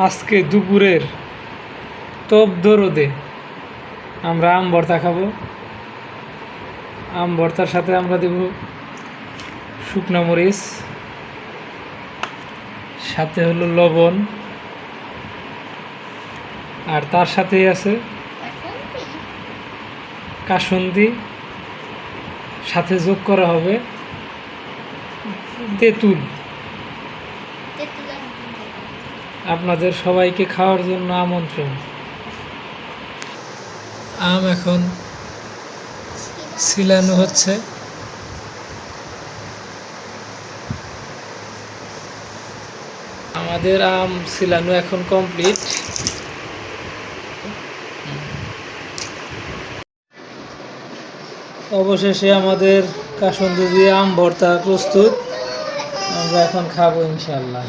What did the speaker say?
আজকে দুপুরের তপ্ত রোদে আমরা আম ভর্তা খাবো। আম ভর্তার সাথে আমরা দেব শুকনো মরিচ, সাথে হলো লবণ, আর তার সাথেই আছে কাসুন্দি, সাথে যোগ করা হবে তেঁতুল। আপনাদের সবাইকে খাওয়ার জন্য আমন্ত্রণ। আম এখন ছিলানো হচ্ছে। আমাদের আম ছিলানো এখন কমপ্লিট। অবশেষে আমাদের কাসুন্দি দিয়ে আম ভর্তা প্রস্তুত। আমরা এখন খাবো ইনশাআল্লাহ।